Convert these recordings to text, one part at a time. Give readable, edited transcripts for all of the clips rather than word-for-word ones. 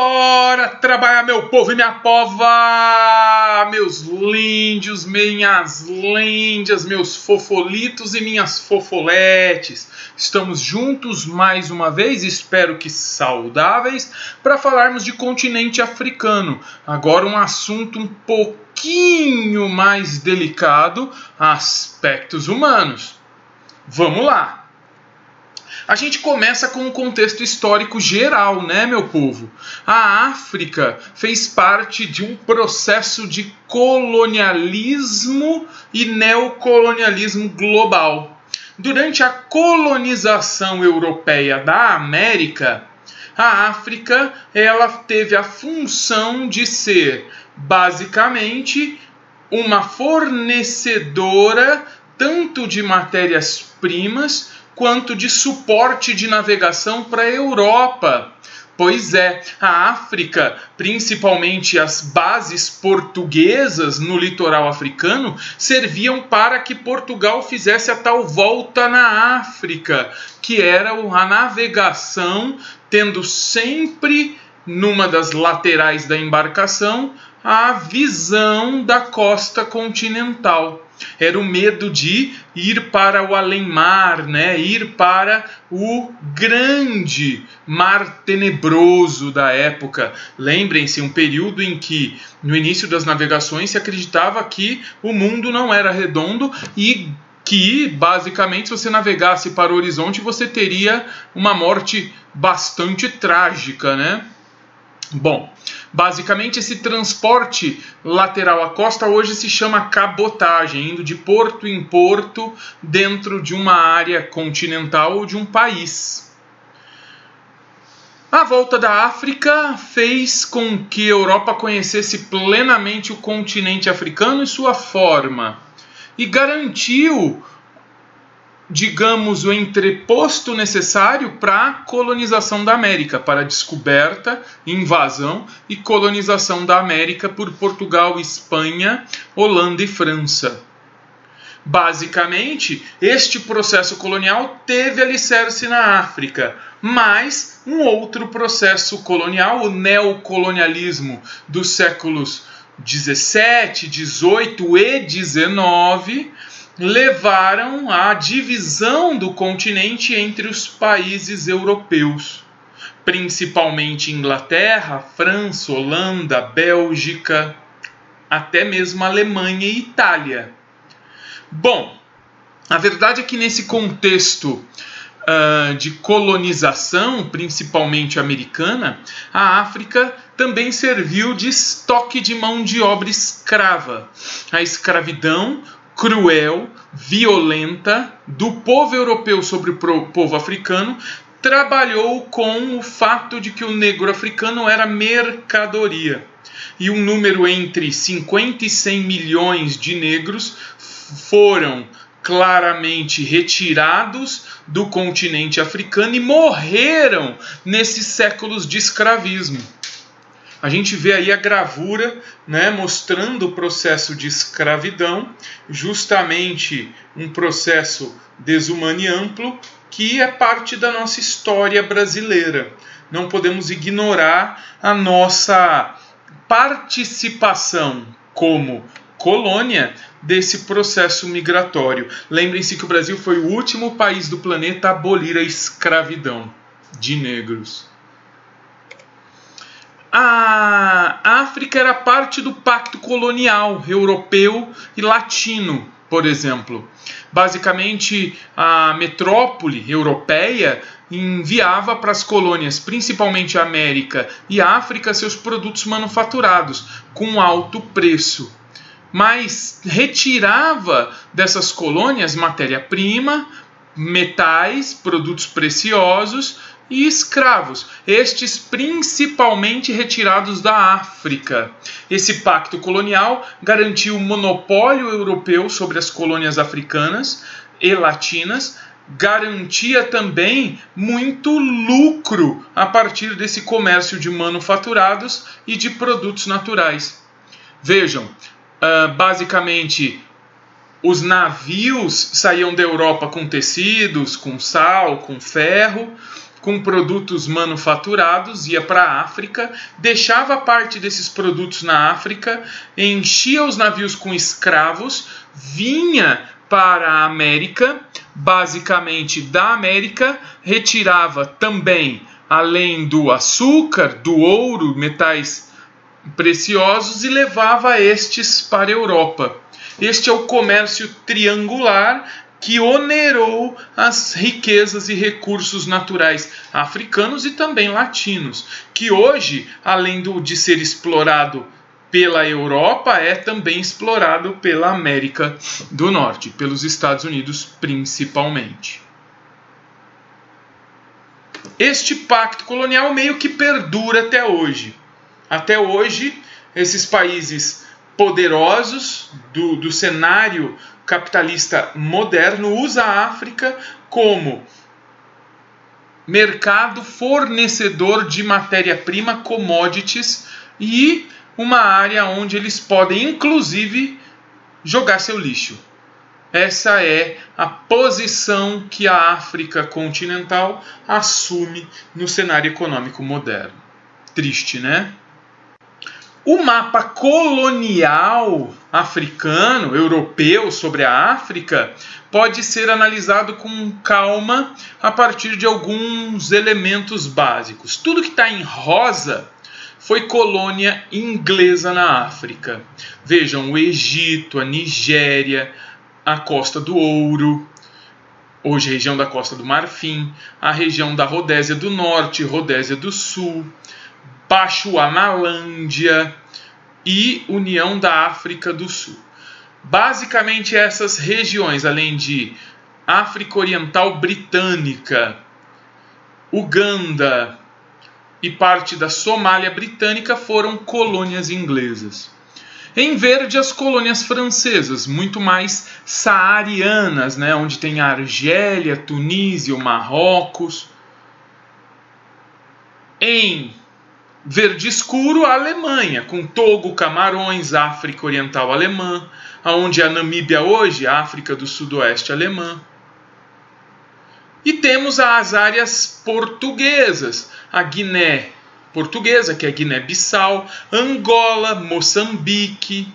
Bora trabalhar, meu povo e minha pova, meus líndios, minhas líndias, meus fofolitos e minhas fofoletes. Estamos juntos mais uma vez, espero que saudáveis, para falarmos de continente africano. Agora um assunto um pouquinho mais delicado, aspectos humanos. Vamos lá! A gente começa com um contexto histórico geral, né, meu povo? A África fez parte de um processo de colonialismo e neocolonialismo global. Durante a colonização europeia da América, a África ela teve a função de ser, basicamente, uma fornecedora tanto de matérias-primas quanto de suporte de navegação para a Europa. Pois é, a África, principalmente as bases portuguesas no litoral africano, serviam para que Portugal fizesse a tal volta na África, que era a navegação, tendo sempre numa das laterais da embarcação a visão da costa continental. Era o medo de ir para o além-mar, né? Ir para o grande mar tenebroso da época. Lembrem-se, um período em que, no início das navegações, se acreditava que o mundo não era redondo e que, basicamente, se você navegasse para o horizonte, você teria uma morte bastante trágica, né? Bom, basicamente esse transporte lateral à costa hoje se chama cabotagem, indo de porto em porto dentro de uma área continental ou de um país. A volta da África fez com que a Europa conhecesse plenamente o continente africano e sua forma, e garantiu, digamos, o entreposto necessário para a colonização da América, para a descoberta, invasão e colonização da América por Portugal, Espanha, Holanda e França. Basicamente, este processo colonial teve alicerce na África, mas um outro processo colonial, o neocolonialismo dos séculos 17, 18 e 19, levaram à divisão do continente entre os países europeus, principalmente Inglaterra, França, Holanda, Bélgica, até mesmo Alemanha e Itália. Bom, a verdade é que nesse contexto de colonização, principalmente americana, a África também serviu de estoque de mão de obra escrava. A escravidão cruel, violenta do povo europeu sobre o povo africano trabalhou com o fato de que o negro africano era mercadoria. E um número entre 50 e 100 milhões de negros foram claramente retirados do continente africano e morreram nesses séculos de escravismo. A gente vê aí a gravura, né, mostrando o processo de escravidão, justamente um processo desumano e amplo, que é parte da nossa história brasileira. Não podemos ignorar a nossa participação como colônia desse processo migratório. Lembrem-se que o Brasil foi o último país do planeta a abolir a escravidão de negros. A África era parte do pacto colonial europeu e latino, por exemplo. Basicamente, a metrópole europeia enviava para as colônias, principalmente a América e a África, seus produtos manufaturados com alto preço. Mas retirava dessas colônias matéria-prima, metais, produtos preciosos e escravos, estes principalmente retirados da África. Esse pacto colonial garantiu o monopólio europeu sobre as colônias africanas e latinas, garantia também muito lucro a partir desse comércio de manufaturados e de produtos naturais. Vejam, basicamente, os navios saíam da Europa com tecidos, com sal, com ferro. com produtos manufaturados, ia para a África, deixava parte desses produtos na África, enchia os navios com escravos, vinha para a América, basicamente da América, retirava também, além do açúcar, do ouro, metais preciosos, e levava estes para a Europa. Este é o comércio triangular que onerou as riquezas e recursos naturais africanos e também latinos, que hoje, além de ser explorado pela Europa, é também explorado pela América do Norte, pelos Estados Unidos principalmente. Este pacto colonial meio que perdura até hoje. Até hoje, esses países poderosos do cenário capitalista moderno usam a África como mercado fornecedor de matéria-prima, commodities, e uma área onde eles podem, inclusive, jogar seu lixo. Essa é a posição que a África continental assume no cenário econômico moderno. Triste, né? O mapa colonial africano, europeu, sobre a África pode ser analisado com calma a partir de alguns elementos básicos. Tudo que está em rosa foi colônia inglesa na África. Vejam, o Egito, a Nigéria, a Costa do Ouro, hoje a região da Costa do Marfim, a região da Rodésia do Norte, Rodésia do Sul, Bechuanalândia e União da África do Sul. Basicamente essas regiões, além de África Oriental Britânica, Uganda e parte da Somália Britânica, foram colônias inglesas. Em verde, as colônias francesas, muito mais saarianas, né, onde tem a Argélia, Tunísia, o Marrocos. Em verde escuro, a Alemanha, com Togo, Camarões, África Oriental Alemã, onde a Namíbia hoje, a África do Sudoeste Alemã. E temos as áreas portuguesas, a Guiné Portuguesa, que é Guiné-Bissau, Angola, Moçambique.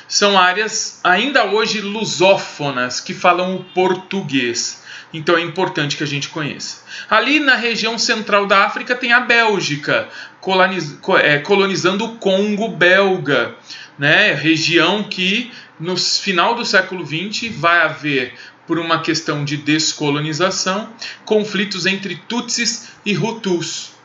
São áreas ainda hoje lusófonas, que falam o português. Então é importante que a gente conheça. Ali na região central da África tem a Bélgica, colonizando o Congo belga, né? Região que no final do século XX vai haver, por uma questão de descolonização, conflitos entre Tutsis e Hutus.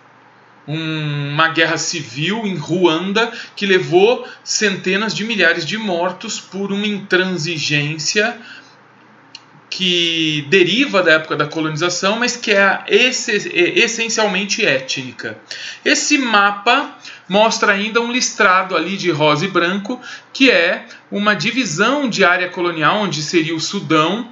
Uma guerra civil em Ruanda que levou centenas de milhares de mortos por uma intransigência que deriva da época da colonização, mas que é essencialmente étnica. Esse mapa mostra ainda um listrado ali de rosa e branco, que é uma divisão de área colonial, onde seria o Sudão,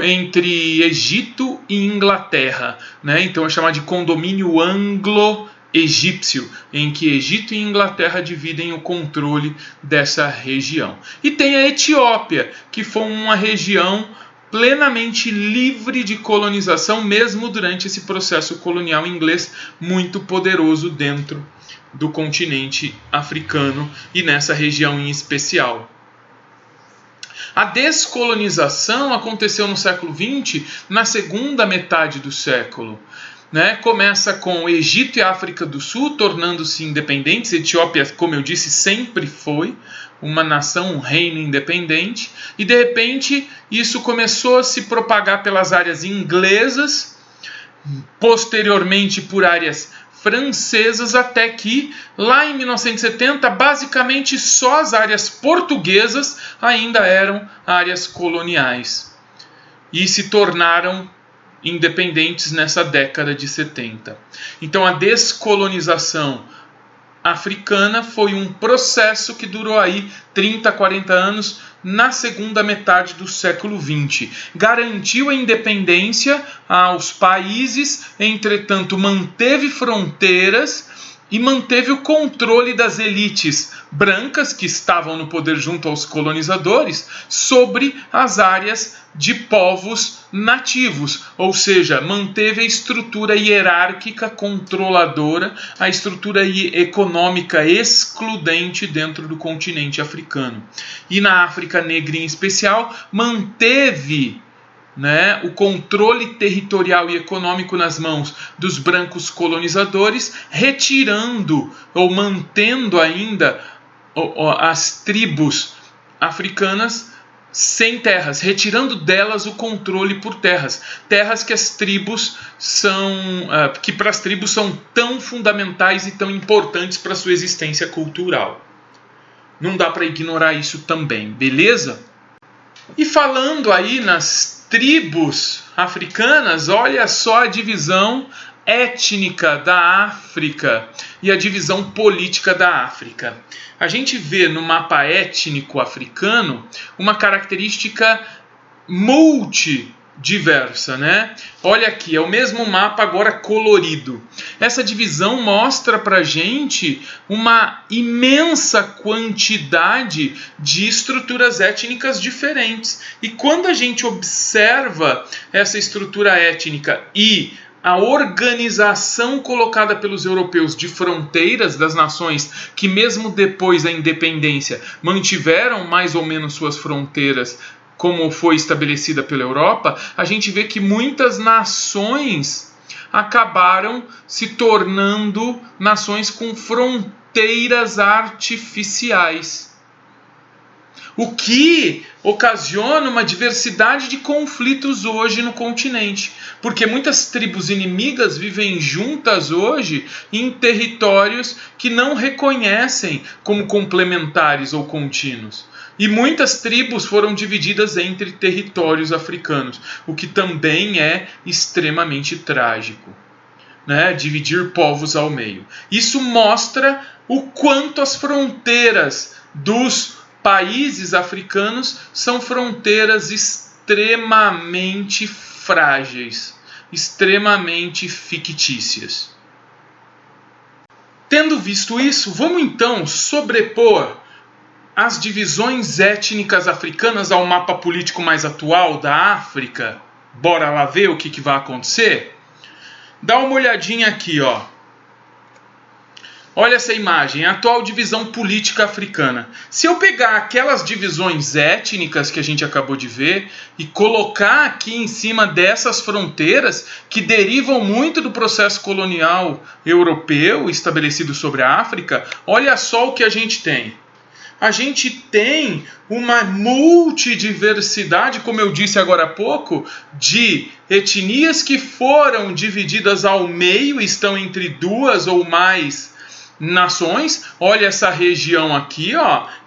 entre Egito e Inglaterra, né? Então é chamado de condomínio anglo-egípcio, em que Egito e Inglaterra dividem o controle dessa região. E tem a Etiópia, que foi uma região plenamente livre de colonização, mesmo durante esse processo colonial inglês muito poderoso dentro do continente africano e nessa região em especial. A descolonização aconteceu no século XX, na segunda metade do século. Né? Começa com o Egito e a África do Sul tornando-se independentes. A Etiópia, como eu disse, sempre foi uma nação, um reino independente. E de repente isso começou a se propagar pelas áreas inglesas, posteriormente por áreas francesas, até que lá em 1970 basicamente só as áreas portuguesas ainda eram áreas coloniais e se tornaram independentes nessa década de 70. Então a descolonização africana foi um processo que durou aí 30, 40 anos na segunda metade do século XX. Garantiu a independência aos países, entretanto manteve fronteiras e manteve o controle das elites brancas que estavam no poder junto aos colonizadores sobre as áreas de povos nativos, ou seja, manteve a estrutura hierárquica controladora, a estrutura econômica excludente dentro do continente africano. E na África Negra em especial, manteve o controle territorial e econômico nas mãos dos brancos colonizadores, retirando ou mantendo ainda as tribos africanas sem terras, retirando delas o controle por terras que as tribos que para as tribos são tão fundamentais e tão importantes para a sua existência cultural. Não dá para ignorar isso também, beleza? E falando aí nas tribos africanas, olha só a divisão étnica da África e a divisão política da África. A gente vê no mapa étnico africano uma característica multidiversa, Olha aqui, é o mesmo mapa agora colorido. Essa divisão mostra pra gente uma imensa quantidade de estruturas étnicas diferentes. E quando a gente observa essa estrutura étnica e a organização colocada pelos europeus de fronteiras das nações que mesmo depois da independência mantiveram mais ou menos suas fronteiras como foi estabelecida pela Europa, a gente vê que muitas nações acabaram se tornando nações com fronteiras artificiais. O que ocasiona uma diversidade de conflitos hoje no continente, porque muitas tribos inimigas vivem juntas hoje em territórios que não reconhecem como complementares ou contínuos. E muitas tribos foram divididas entre territórios africanos, o que também é extremamente trágico, dividir povos ao meio. Isso mostra o quanto as fronteiras dos países africanos são fronteiras extremamente frágeis, extremamente fictícias. Tendo visto isso, vamos então sobrepor as divisões étnicas africanas ao mapa político mais atual da África. Bora lá ver o que vai acontecer? Dá uma olhadinha aqui, Olha essa imagem, a atual divisão política africana. Se eu pegar aquelas divisões étnicas que a gente acabou de ver e colocar aqui em cima dessas fronteiras que derivam muito do processo colonial europeu estabelecido sobre a África, olha só o que a gente tem. A gente tem uma multidiversidade, como eu disse agora há pouco, de etnias que foram divididas ao meio, estão entre duas ou mais nações. Olha essa região aqui,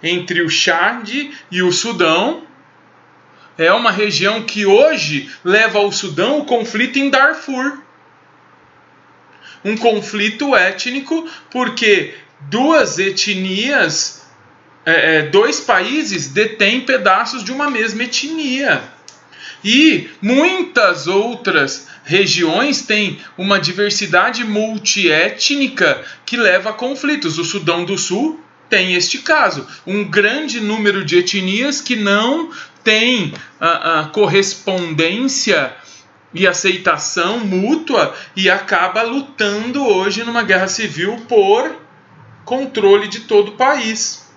entre o Chad e o Sudão. É uma região que hoje leva ao Sudão o conflito em Darfur. Um conflito étnico porque duas etnias, dois países detêm pedaços de uma mesma etnia. E muitas outras regiões têm uma diversidade multiétnica que leva a conflitos. O Sudão do Sul tem este caso. Um grande número de etnias que não tem a correspondência e aceitação mútua e acaba lutando hoje numa guerra civil por controle de todo o país.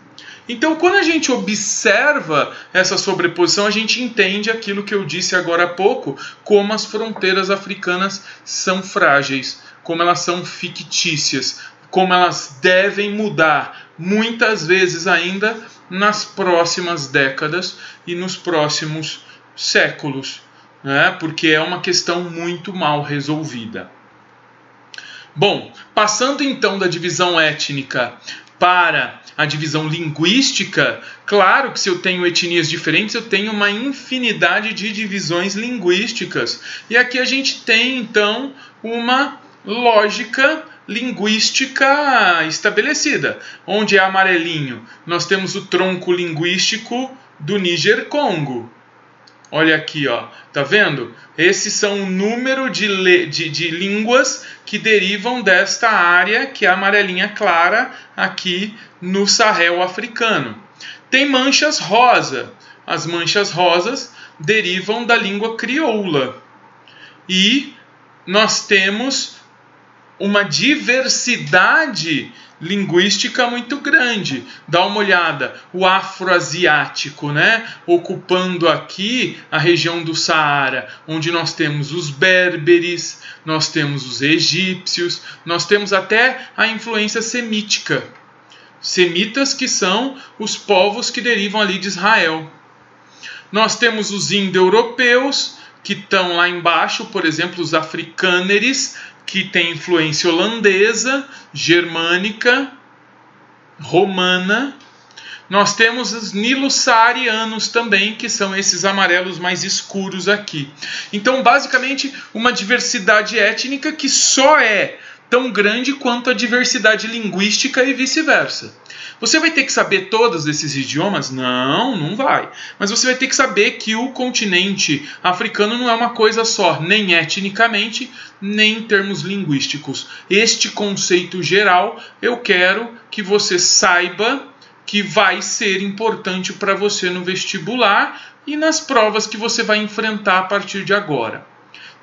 Então, quando a gente observa essa sobreposição, a gente entende aquilo que eu disse agora há pouco, como as fronteiras africanas são frágeis, como elas são fictícias, como elas devem mudar, muitas vezes ainda nas próximas décadas e nos próximos séculos, porque é uma questão muito mal resolvida. Bom, passando então da divisão étnica para a divisão linguística, claro que se eu tenho etnias diferentes, eu tenho uma infinidade de divisões linguísticas. E aqui a gente tem, então, uma lógica linguística estabelecida. Onde é amarelinho, nós temos o tronco linguístico do Níger-Congo. Olha aqui, ó, tá vendo? Esses são o número de línguas que derivam desta área, que é a amarelinha clara, aqui no Sahel africano. Tem manchas rosa. As manchas rosas derivam da língua crioula. E nós temos uma diversidade linguística muito grande. Dá uma olhada, o afroasiático, né? Ocupando aqui a região do Saara, onde nós temos os berberes, nós temos os egípcios, nós temos até a influência semítica. Semitas, que são os povos que derivam ali de Israel. Nós temos os indo-europeus, que estão lá embaixo, por exemplo, os africâneres, que tem influência holandesa, germânica, romana. Nós temos os nilo-saarianos também, que são esses amarelos mais escuros aqui. Então, basicamente, uma diversidade étnica que só é tão grande quanto a diversidade linguística e vice-versa. Você vai ter que saber todos esses idiomas? Não, não vai. Mas você vai ter que saber que o continente africano não é uma coisa só, nem etnicamente, nem em termos linguísticos. Este conceito geral, eu quero que você saiba que vai ser importante para você no vestibular e nas provas que você vai enfrentar a partir de agora.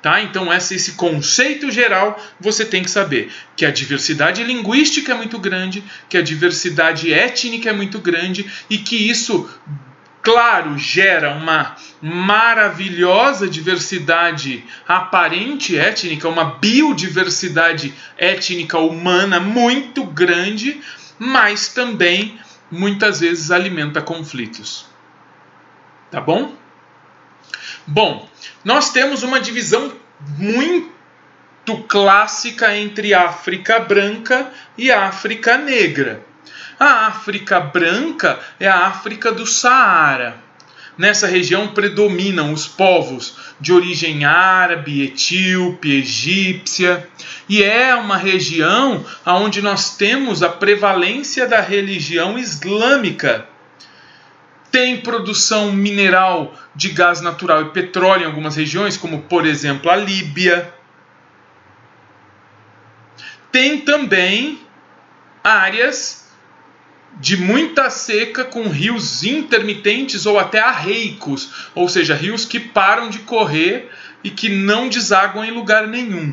Tá? Então esse conceito geral você tem que saber que a diversidade linguística é muito grande, que a diversidade étnica é muito grande e que isso, claro, gera uma maravilhosa diversidade aparente étnica, uma biodiversidade étnica humana muito grande, mas também muitas vezes alimenta conflitos. Tá bom? Bom, nós temos uma divisão muito clássica entre África branca e África negra. A África branca é a África do Saara. Nessa região predominam os povos de origem árabe, etíope, egípcia, e é uma região onde nós temos a prevalência da religião islâmica. Tem produção mineral de gás natural e petróleo em algumas regiões, como, por exemplo, a Líbia. Tem também áreas de muita seca com rios intermitentes ou até arreicos, ou seja, rios que param de correr e que não desaguam em lugar nenhum.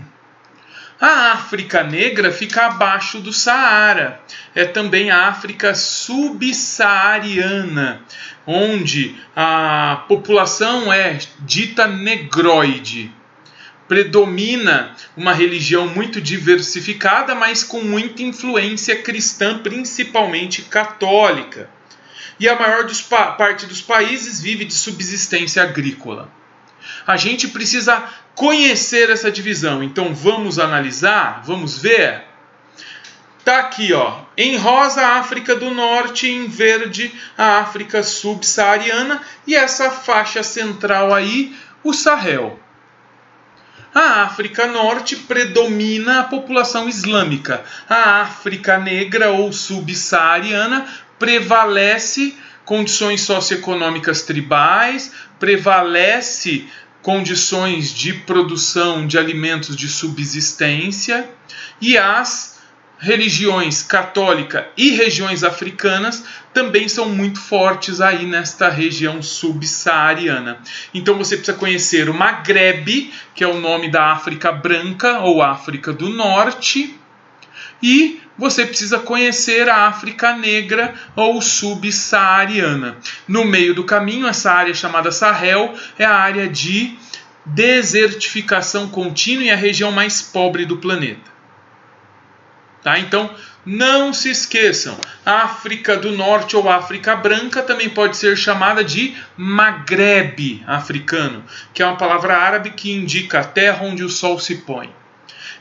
A África negra fica abaixo do Saara. É também a África subsaariana, onde a população é dita negroide. Predomina uma religião muito diversificada, mas com muita influência cristã, principalmente católica. E a maior parte dos países vive de subsistência agrícola. A gente precisa conhecer essa divisão, então vamos analisar, vamos ver. Tá aqui, ó, em rosa a África do Norte, em verde a África subsaariana e essa faixa central aí, o Sahel. A África Norte predomina a população islâmica. A África negra ou subsaariana prevalece condições socioeconômicas tribais, prevalece condições de produção de alimentos de subsistência e as religiões católica e regiões africanas também são muito fortes aí nesta região subsaariana. Então você precisa conhecer o Magrebe, que é o nome da África branca ou África do Norte, e você precisa conhecer a África negra ou subsaariana. No meio do caminho, essa área chamada Sahel é a área de desertificação contínua e a região mais pobre do planeta. Tá? Então, não se esqueçam, África do Norte ou África branca também pode ser chamada de Magrebe africano, que é uma palavra árabe que indica a terra onde o sol se põe.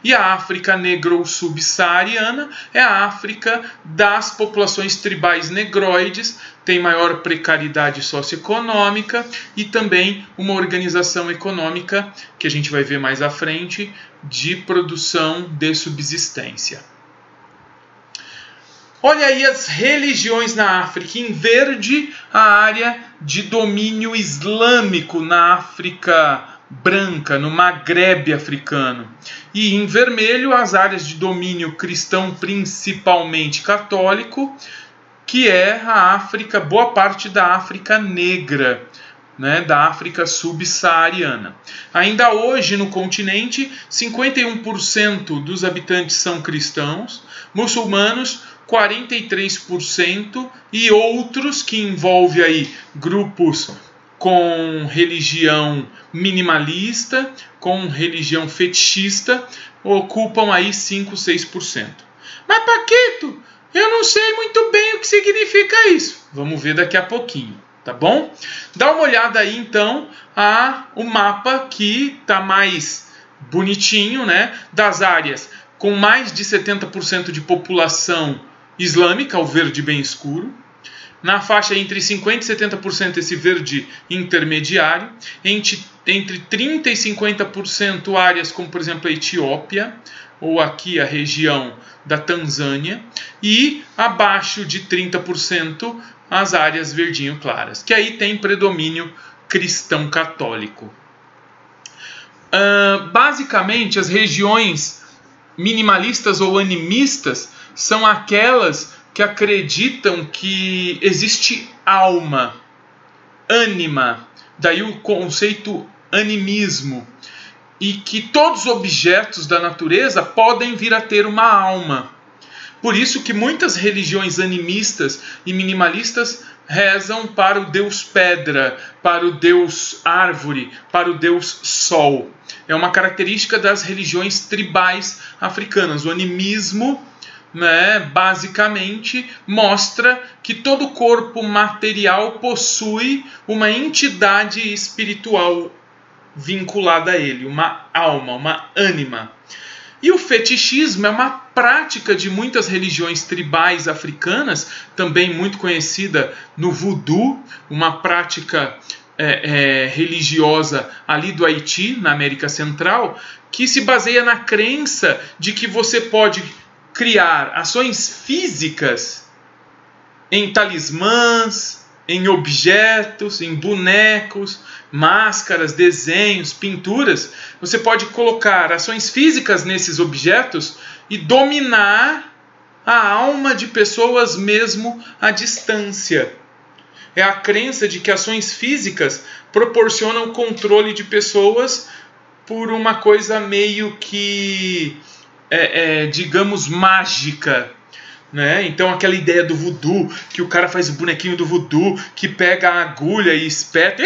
E a África negra ou subsaariana é a África das populações tribais negroides, tem maior precariedade socioeconômica e também uma organização econômica, que a gente vai ver mais à frente, de produção de subsistência. Olha aí as religiões na África. Em verde, a área de domínio islâmico na África branca, no Maghreb africano. E em vermelho, as áreas de domínio cristão, principalmente católico, que é a África, boa parte da África negra, né, da África subsaariana. Ainda hoje no continente, 51% dos habitantes são cristãos, muçulmanos 43% e outros, que envolve aí grupos com religião minimalista, com religião fetichista, ocupam aí 5, 6%. Mas Paquito, eu não sei muito bem o que significa isso. Vamos ver daqui a pouquinho, tá bom? Dá uma olhada aí então o mapa que tá mais bonitinho, né? Das áreas com mais de 70% de população islâmica, o verde bem escuro. Na faixa entre 50% e 70% esse verde intermediário. Entre 30% e 50% áreas como, por exemplo, a Etiópia, ou aqui a região da Tanzânia. E abaixo de 30% as áreas verdinho claras, que aí tem predomínio cristão católico. Basicamente, as regiões minimalistas ou animistas são aquelas que acreditam que existe alma, ânima, daí o conceito animismo, e que todos os objetos da natureza podem vir a ter uma alma. Por isso que muitas religiões animistas e minimalistas rezam para o deus pedra, para o deus árvore, para o deus sol. É uma característica das religiões tribais africanas. O animismo, né, basicamente mostra que todo corpo material possui uma entidade espiritual vinculada a ele, uma alma, uma ânima. E o fetichismo é uma prática de muitas religiões tribais africanas, também muito conhecida no voodoo, uma prática religiosa ali do Haiti, na América Central, que se baseia na crença de que você pode criar ações físicas em talismãs, em objetos, em bonecos, máscaras, desenhos, pinturas. Você pode colocar ações físicas nesses objetos e dominar a alma de pessoas mesmo à distância. É a crença de que ações físicas proporcionam controle de pessoas por uma coisa meio que, digamos, mágica. Né? Então aquela ideia do voodoo, que o cara faz o bonequinho do voodoo, que pega a agulha e espeta,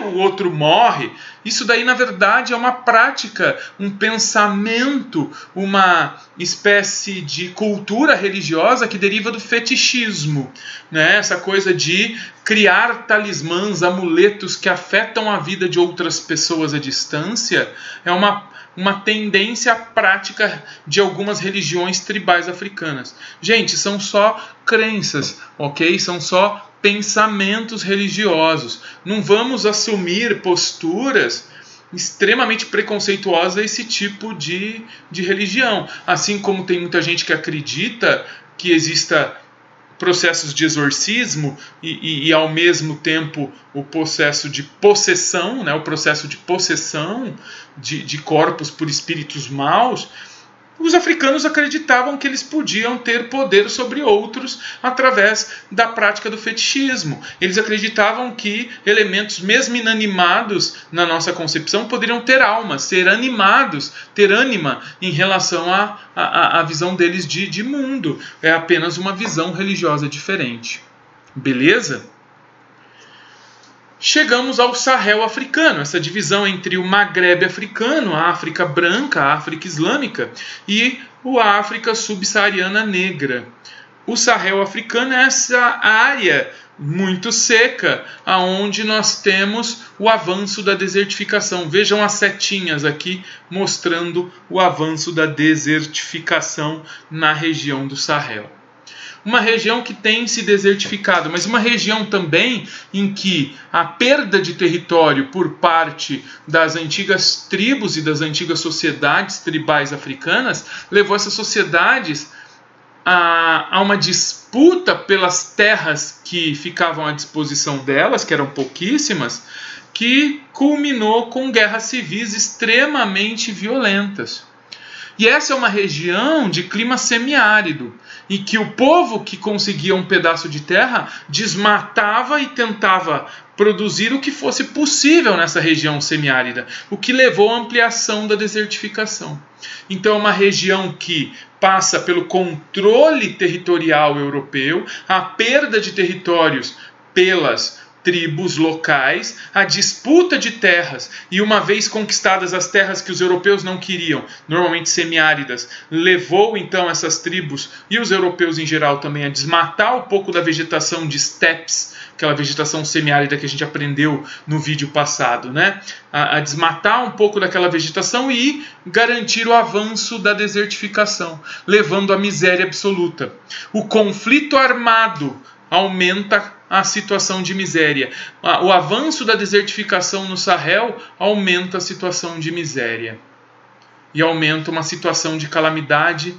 o outro morre. Isso daí, na verdade, é uma prática, um pensamento, uma espécie de cultura religiosa que deriva do fetichismo. Né? Essa coisa de criar talismãs, amuletos que afetam a vida de outras pessoas à distância, é uma tendência prática de algumas religiões tribais africanas. Gente, são só crenças, ok? São só pensamentos religiosos. Não vamos assumir posturas extremamente preconceituosas a esse tipo de religião. Assim como tem muita gente que acredita que exista processos de exorcismo e ao mesmo tempo o processo de possessão, né, o processo de possessão de corpos por espíritos maus. Os africanos acreditavam que eles podiam ter poder sobre outros através da prática do fetichismo. Eles acreditavam que elementos, mesmo inanimados na nossa concepção, poderiam ter alma, ser animados, ter ânima em relação à visão deles de mundo. É apenas uma visão religiosa diferente. Beleza? Chegamos ao Sahel africano, essa divisão entre o Maghreb africano, a África branca, a África islâmica, e a África subsaariana negra. O Sahel africano é essa área muito seca, aonde nós temos o avanço da desertificação. Vejam as setinhas aqui mostrando o avanço da desertificação na região do Sahel. Uma região que tem se desertificado, mas uma região também em que a perda de território por parte das antigas tribos e das antigas sociedades tribais africanas levou essas sociedades há uma disputa pelas terras que ficavam à disposição delas, que eram pouquíssimas, que culminou com guerras civis extremamente violentas. E essa é uma região de clima semiárido, em que o povo que conseguia um pedaço de terra desmatava e tentava produzir o que fosse possível nessa região semiárida, o que levou à ampliação da desertificação. Então é uma região que passa pelo controle territorial europeu, a perda de territórios pelas tribos locais, a disputa de terras, e uma vez conquistadas as terras que os europeus não queriam, normalmente semiáridas, levou então essas tribos e os europeus em geral também a desmatar um pouco da vegetação de steppes, aquela vegetação semiárida que a gente aprendeu no vídeo passado, né? A desmatar um pouco daquela vegetação e garantir o avanço da desertificação, levando à miséria absoluta. O conflito armado aumenta a situação de miséria. O avanço da desertificação no Sahel aumenta a situação de miséria. E aumenta uma situação de calamidade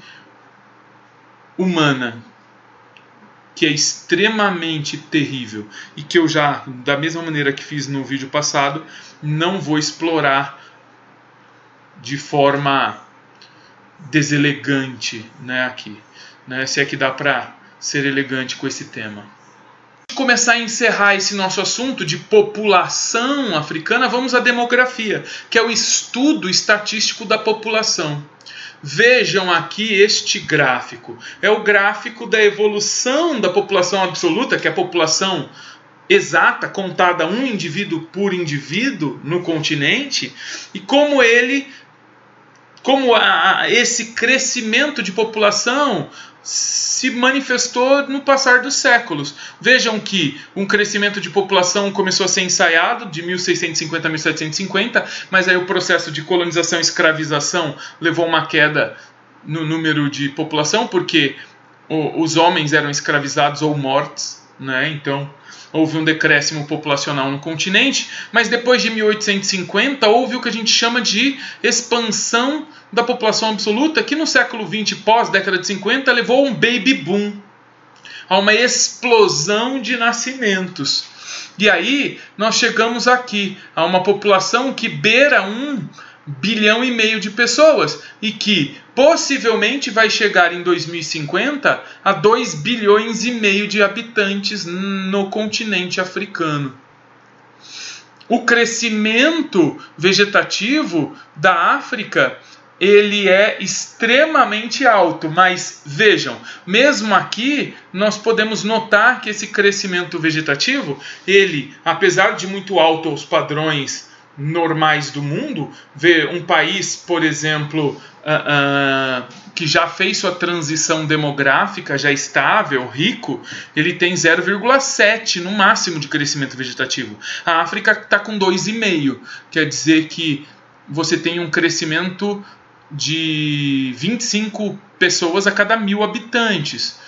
humana, que é extremamente terrível. E que eu já, da mesma maneira que fiz no vídeo passado, não vou explorar de forma deselegante, né, aqui. Né, se é que dá para ser elegante com esse tema. Começar a encerrar esse nosso assunto de população africana, vamos à demografia, que é o estudo estatístico da população. Vejam aqui este gráfico. É o gráfico da evolução da população absoluta, que é a população exata, contada um indivíduo por indivíduo no continente, e como esse crescimento de população se manifestou no passar dos séculos. Vejam que um crescimento de população começou a ser ensaiado de 1650 a 1750, mas aí o processo de colonização e escravização levou a uma queda no número de população, porque os homens eram escravizados ou mortos, né? Então houve um decréscimo populacional no continente, mas depois de 1850 houve o que a gente chama de expansão da população absoluta, que no século XX, pós-década de 50, levou a um baby boom, a uma explosão de nascimentos. E aí nós chegamos aqui a uma população que beira 1,5 bilhão de pessoas e que possivelmente vai chegar em 2050 a 2,5 bilhões de habitantes no continente africano. O crescimento vegetativo da África, ele é extremamente alto, mas vejam, mesmo aqui nós podemos notar que esse crescimento vegetativo, ele, apesar de muito alto aos padrões normais do mundo, ver um país, por exemplo, que já fez sua transição demográfica, já estável, rico, ele tem 0,7 no máximo de crescimento vegetativo. A África está com 2,5, quer dizer que você tem um crescimento de 25 pessoas a cada 1.000 habitantes,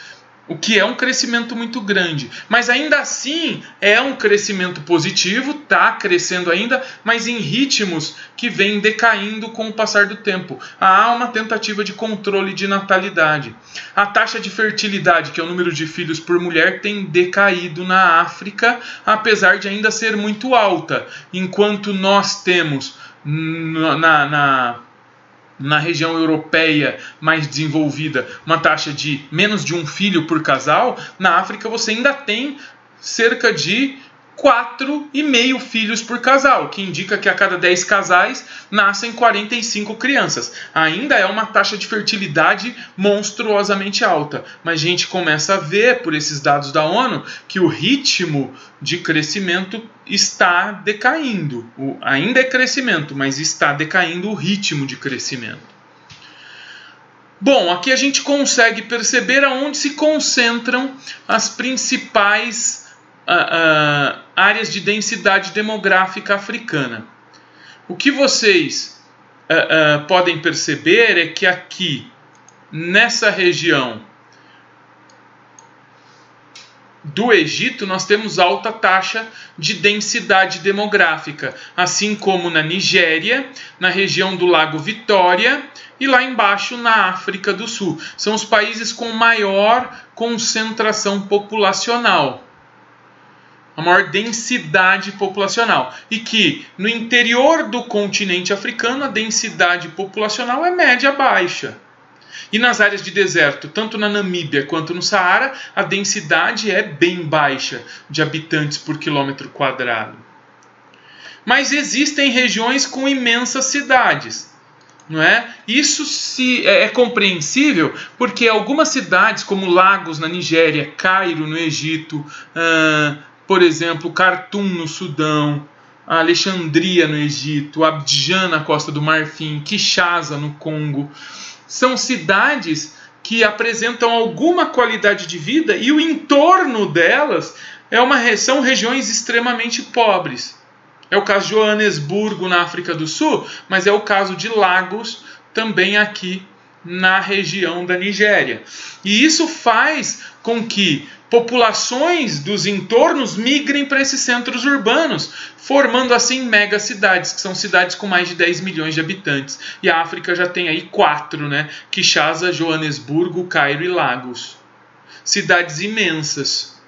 o que é um crescimento muito grande. Mas ainda assim é um crescimento positivo, está crescendo ainda, mas em ritmos que vêm decaindo com o passar do tempo. Há uma tentativa de controle de natalidade. A taxa de fertilidade, que é o número de filhos por mulher, tem decaído na África, apesar de ainda ser muito alta. Enquanto nós temos na região europeia mais desenvolvida uma taxa de menos de 1 filho por casal, na África você ainda tem cerca de 4,5 filhos por casal, que indica que a cada 10 casais nascem 45 crianças. Ainda é uma taxa de fertilidade monstruosamente alta, mas a gente começa a ver, por esses dados da ONU, que o ritmo de crescimento está decaindo. Ainda é crescimento, mas está decaindo o ritmo de crescimento. Bom, aqui a gente consegue perceber aonde se concentram as principais áreas de densidade demográfica africana. O que vocês podem perceber é que aqui, nessa região do Egito, nós temos alta taxa de densidade demográfica, assim como na Nigéria, na região do Lago Vitória e lá embaixo na África do Sul. São os países com maior concentração populacional, a maior densidade populacional. E que no interior do continente africano a densidade populacional é média-baixa. E nas áreas de deserto, tanto na Namíbia quanto no Saara, a densidade é bem baixa de habitantes por quilômetro quadrado. Mas existem regiões com imensas cidades, não é? Isso é compreensível porque algumas cidades, como Lagos na Nigéria, Cairo no Egito, por exemplo, Khartoum no Sudão, Alexandria no Egito, Abidjan na Costa do Marfim, Kinshasa no Congo, são cidades que apresentam alguma qualidade de vida e o entorno delas são regiões extremamente pobres. É o caso de Joanesburgo, na África do Sul, mas é o caso de Lagos, também aqui na região da Nigéria. E isso faz com que populações dos entornos migrem para esses centros urbanos, formando assim megacidades, que são cidades com mais de 10 milhões de habitantes. E a África já tem aí 4, né? Kinshasa, Joanesburgo, Cairo e Lagos. Cidades imensas.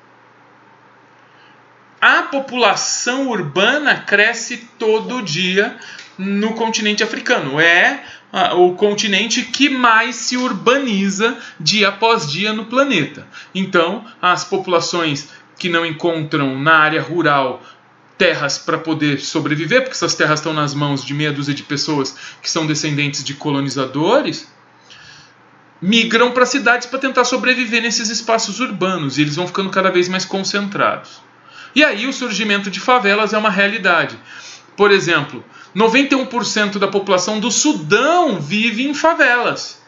A população urbana cresce todo dia no continente africano. É o continente que mais se urbaniza dia após dia no planeta. Então, as populações que não encontram na área rural terras para poder sobreviver, porque essas terras estão nas mãos de meia dúzia de pessoas que são descendentes de colonizadores, migram para cidades para tentar sobreviver nesses espaços urbanos, e eles vão ficando cada vez mais concentrados. E aí o surgimento de favelas é uma realidade. Por exemplo, 91% da população do Sudão vive em favelas.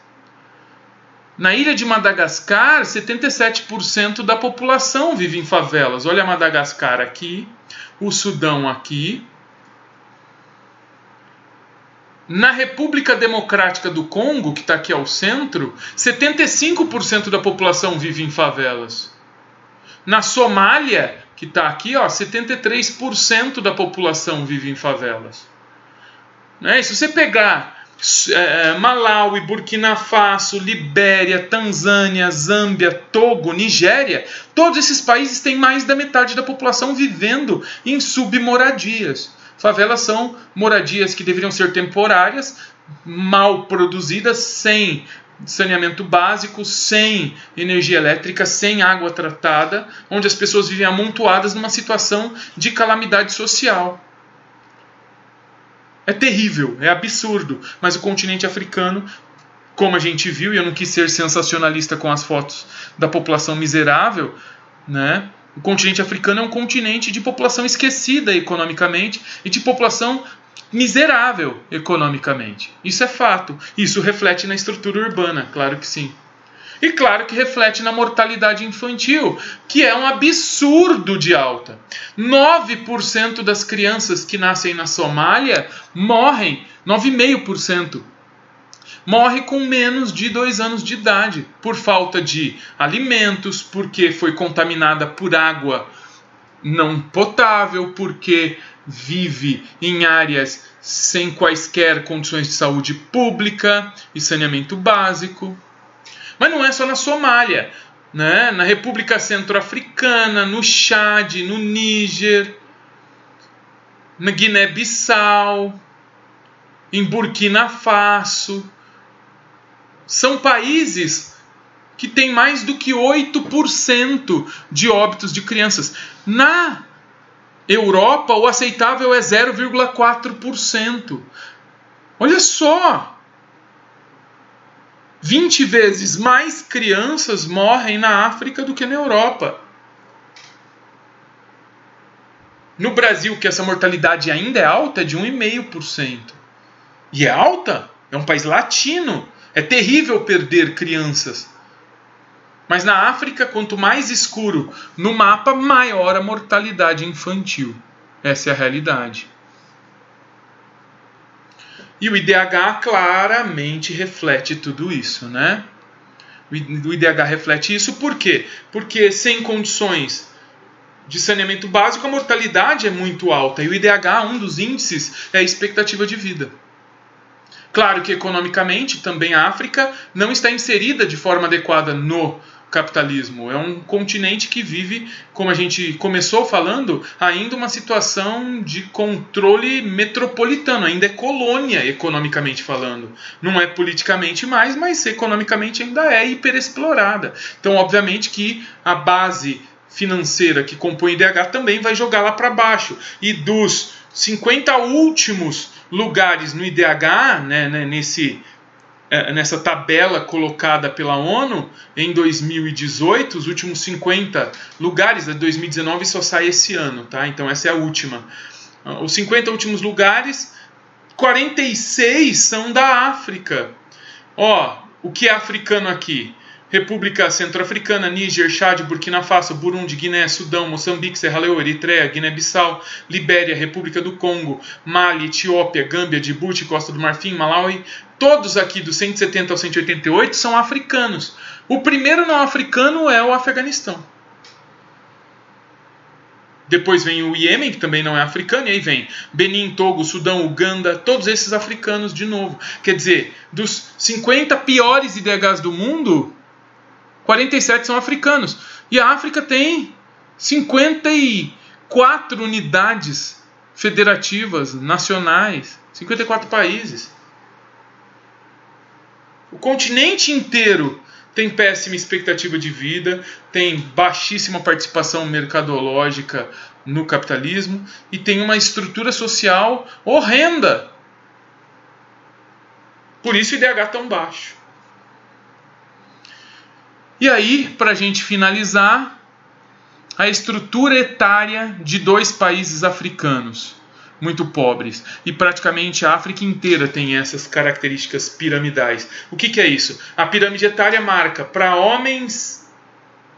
Na ilha de Madagascar, 77% da população vive em favelas. Olha Madagascar aqui, o Sudão aqui. Na República Democrática do Congo, que está aqui ao centro, 75% da população vive em favelas. Na Somália, que está aqui, 73% da população vive em favelas. Se você pegar Malawi, Burkina Faso, Libéria, Tanzânia, Zâmbia, Togo, Nigéria, todos esses países têm mais da metade da população vivendo em submoradias. Favelas são moradias que deveriam ser temporárias, mal produzidas, sem saneamento básico, sem energia elétrica, sem água tratada, onde as pessoas vivem amontoadas numa situação de calamidade social. É terrível, é absurdo, mas o continente africano, como a gente viu, e eu não quis ser sensacionalista com as fotos da população miserável, né? O continente africano é um continente de população esquecida economicamente e de população miserável economicamente. Isso é fato. Isso reflete na estrutura urbana, claro que sim. E claro que reflete na mortalidade infantil, que é um absurdo de alta. 9% das crianças que nascem na Somália morrem, 9,5%. Morre com menos de 2 anos de idade, por falta de alimentos, porque foi contaminada por água não potável, porque vive em áreas sem quaisquer condições de saúde pública e saneamento básico. Mas não é só na Somália, né? Na República Centro-Africana, no Chad, no Níger, na Guiné-Bissau, em Burkina Faso. São países que têm mais do que 8% de óbitos de crianças. Na Europa, o aceitável é 0,4%. Olha só! 20 vezes mais crianças morrem na África do que na Europa. No Brasil, que essa mortalidade ainda é alta, é de 1,5%. E é alta? É um país latino. É terrível perder crianças. Mas na África, quanto mais escuro no mapa, maior a mortalidade infantil. Essa é a realidade. E o IDH claramente reflete tudo isso, né? O IDH reflete isso por quê? Porque sem condições de saneamento básico, a mortalidade é muito alta. E o IDH, um dos índices, é a expectativa de vida. Claro que economicamente também a África não está inserida de forma adequada no capitalismo. É um continente que vive, como a gente começou falando, ainda uma situação de controle metropolitano, ainda é colônia economicamente falando. Não é politicamente mais, mas economicamente ainda é hiperexplorada. Então, obviamente que a base financeira que compõe o IDH também vai jogar lá para baixo. E dos 50 últimos lugares no IDH, nessa tabela colocada pela ONU em 2018, os últimos 50 lugares, de 2019 só sai esse ano, tá? Então essa é a última. Os 50 últimos lugares, 46 são da África. O que é africano aqui? República Centro-Africana, Níger, Chad, Burkina Faso, Burundi, Guiné, Sudão, Moçambique, Serra Leoa, Eritreia, Guiné-Bissau, Libéria, República do Congo, Mali, Etiópia, Gâmbia, Djibouti, Costa do Marfim, Malawi. Todos aqui dos 170 ao 188 são africanos. O primeiro não africano é o Afeganistão. Depois vem o Iêmen, que também não é africano, e aí vem Benin, Togo, Sudão, Uganda, todos esses africanos de novo. Quer dizer, dos 50 piores IDHs do mundo, 47 são africanos. E a África tem 54 unidades federativas, nacionais, 54 países. O continente inteiro tem péssima expectativa de vida, tem baixíssima participação mercadológica no capitalismo e tem uma estrutura social horrenda. Por isso o IDH tão baixo. E aí, para a gente finalizar, a estrutura etária de 2 países africanos muito pobres. E praticamente a África inteira tem essas características piramidais. O que é isso? A pirâmide etária marca para homens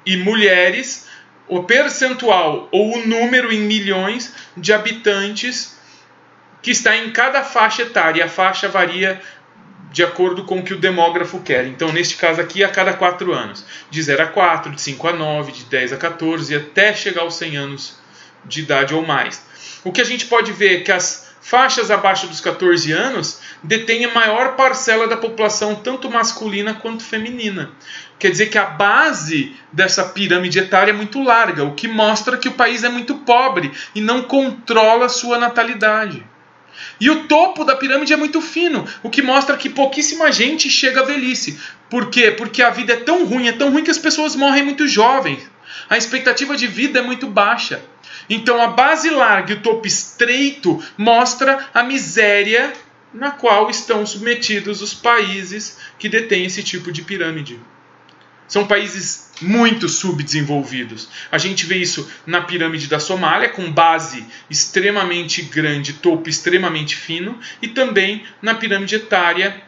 e mulheres o percentual ou o número em milhões de habitantes que está em cada faixa etária. E a faixa varia de acordo com o que o demógrafo quer. Então, neste caso aqui, a cada 4 anos. De 0 a 4, de 5 a 9, de 10 a 14, até chegar aos 100 anos de idade ou mais. O que a gente pode ver é que as faixas abaixo dos 14 anos detêm a maior parcela da população, tanto masculina quanto feminina. Quer dizer que a base dessa pirâmide etária é muito larga, o que mostra que o país é muito pobre e não controla a sua natalidade. E o topo da pirâmide é muito fino, o que mostra que pouquíssima gente chega à velhice. Por quê? Porque a vida é tão ruim que as pessoas morrem muito jovens. A expectativa de vida é muito baixa. Então a base larga e o topo estreito mostra a miséria na qual estão submetidos os países que detêm esse tipo de pirâmide. São países muito subdesenvolvidos. A gente vê isso na pirâmide da Somália, com base extremamente grande, topo extremamente fino, e também na pirâmide etária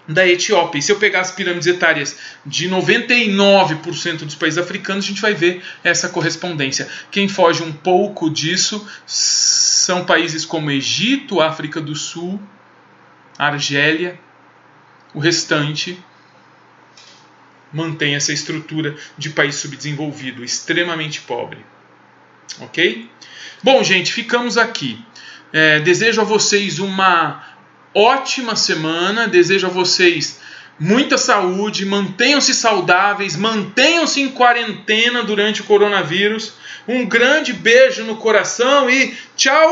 da Etiópia. E se eu pegar as pirâmides etárias de 99% dos países africanos, a gente vai ver essa correspondência. Quem foge um pouco disso são países como Egito, África do Sul, Argélia. O restante mantém essa estrutura de país subdesenvolvido, extremamente pobre. Ok? Bom, gente, ficamos aqui. Desejo a vocês uma ótima semana, desejo a vocês muita saúde, mantenham-se saudáveis, mantenham-se em quarentena durante o coronavírus. Um grande beijo no coração e tchau!